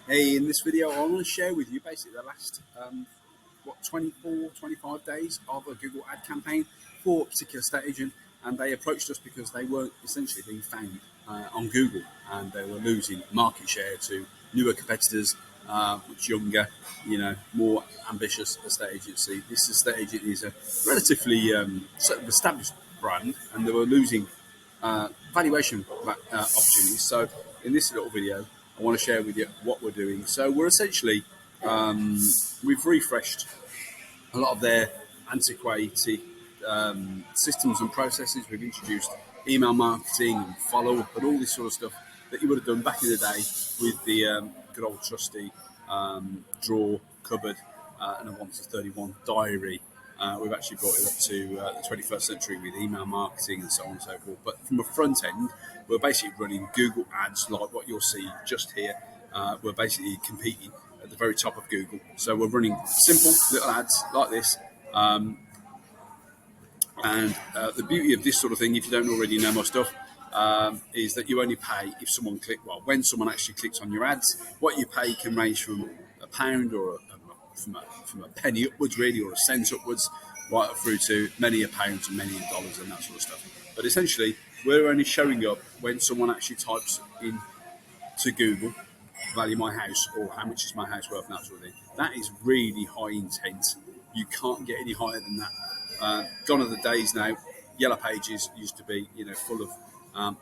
Hey, in this video, I want to share with you basically the last 24, 25 days of a Google ad campaign for a particular estate agent, and they approached us because they weren't essentially being found on Google, and they were losing market share to newer competitors, much younger, more ambitious estate agency. This estate agent is a relatively sort of established brand, and they were losing valuation opportunities. So in this little video, I want to share with you what we're doing. So we're essentially, we've refreshed a lot of their antiquated systems and processes. We've introduced email marketing and follow-up and all this sort of stuff that you would have done back in the day with the good old trusty drawer, cupboard, and a 1 to 31 diary. We've actually brought it up to the 21st century with email marketing and so on and so forth. But from a front end, we're basically running Google ads like what you'll see just here. We're basically competing at the very top of Google. So we're running simple little ads like this. And the beauty of this sort of thing, if you don't already know my stuff, is that you only pay if someone when someone actually clicks on your ads. What you pay can range from £1 or from a penny upwards, really, or a cent upwards, right up through to many a pounds and many a dollars and that sort of stuff. But essentially, we're only showing up when someone actually types in to Google, value my house, or how much is my house worth, and that sort of thing. That is really high intent. You can't get any higher than that. Gone are the days now. Yellow Pages used to be, full of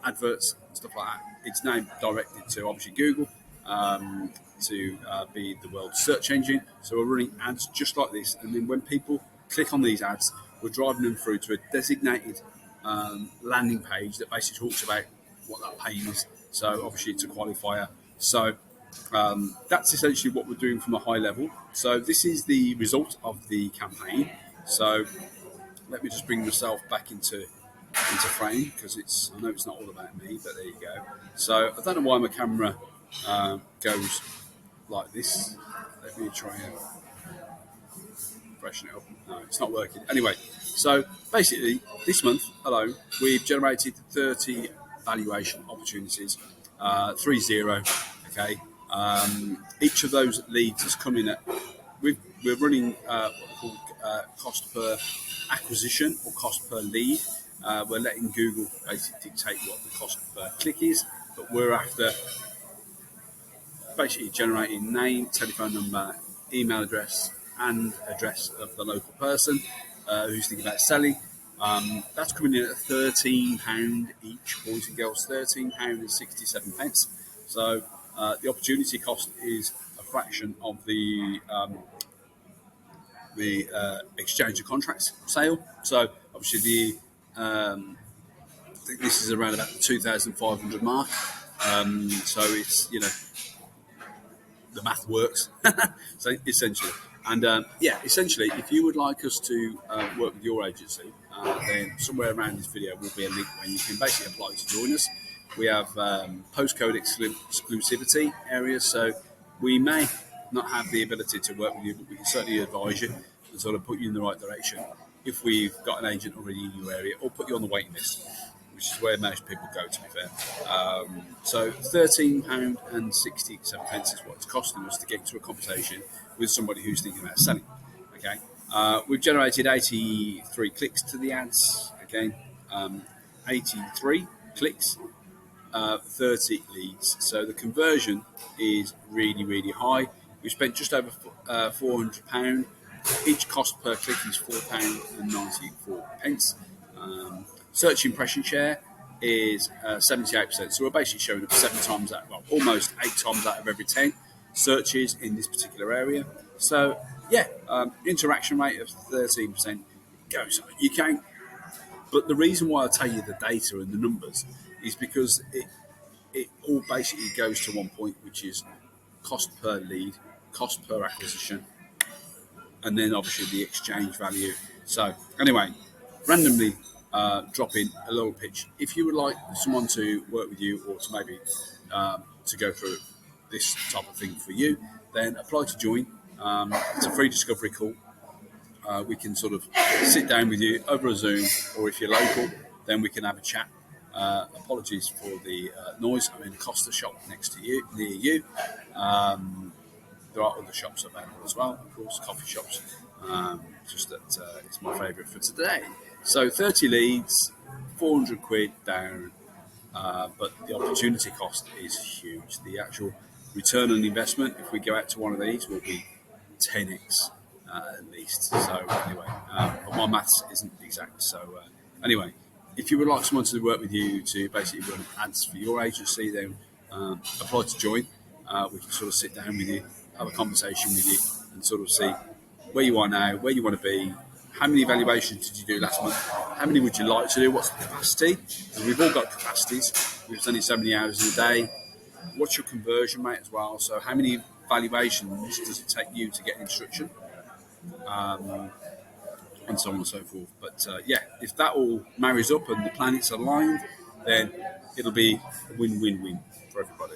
adverts and stuff like that. It's now directed to obviously Google to be the world's search engine. So we're running ads just like this, and then when people click on these ads, we're driving them through to a designated landing page that basically talks about what that pay is. So obviously it's a qualifier. So that's essentially what we're doing from a high level. So this is the result of the campaign. So let me just bring myself back into frame, because I know it's not all about me, but there you go. So I don't know why my camera goes like this. Let me try and freshen it up. No, it's not working. Anyway, so basically this month alone, we've generated 30 valuation opportunities, 30. Okay. Each of those leads is coming at. We're running what we call cost per acquisition or cost per lead. We're letting Google basically dictate what the cost per click is, but we're after basically generating name, telephone number, email address, and address of the local person who's thinking about selling. That's coming in at £13 each, boys and girls, £13.67. So the opportunity cost is a fraction of the exchange of contracts sale. So obviously I think this is around about the 2,500 mark. So it's the math works. So essentially, and essentially, if you would like us to work with your agency, then somewhere around this video will be a link where you can basically apply to join us. We have postcode exclusivity areas, so we may not have the ability to work with you, but we can certainly advise you and sort of put you in the right direction if we've got an agent already in your area, or put you on the waiting list, which is where most people go, to be fair. So £13.67 is what it's costing us to get into a conversation with somebody who's thinking about selling. Okay, we've generated 83 clicks to the ads. Again, 83 clicks, 30 leads. So the conversion is really, really high. We spent just over £400. Each cost per click is £4.94. Search impression share is 78%. So we're basically showing up 7 times out, almost 8 times out of every 10 searches in this particular area. So interaction rate of 13% goes. You can, but the reason why I tell you the data and the numbers is because it all basically goes to one point, which is cost per lead, cost per acquisition, and then obviously the exchange value. So anyway, randomly drop in a little pitch. If you would like someone to work with you, or to maybe to go through this type of thing for you, then apply to join. It's a free discovery call. We can sort of sit down with you over a Zoom, or if you're local, then we can have a chat Apologies for the noise. I'm in a Costa shop next to you, near you. There are other shops available as well, of course, coffee shops. Just that it's my favourite for today. So 30 leads, 400 quid down, but the opportunity cost is huge. The actual return on investment, if we go out to one of these, will be 10x at least. So anyway, but my maths isn't exact. So anyway, if you would like someone to work with you to basically run ads for your agency, then apply to join. We can sort of sit down with you, have a conversation with you, and sort of see where you are now, where you want to be, how many evaluations did you do last month, how many would you like to do, what's the capacity, because we've all got capacities, there's only so many hours in a day, what's your conversion rate as well, so how many valuations does it take you to get instruction, and so on and so forth. But yeah, if that all marries up and the planets aligned, then it'll be a win-win-win for everybody.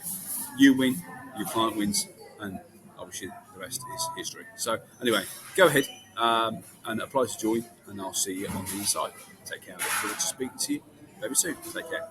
You win, your client wins, and obviously the rest is history. So anyway, go ahead and apply to join, and I'll see you on the inside. Take care. I look forward to speaking to you very soon. Take care.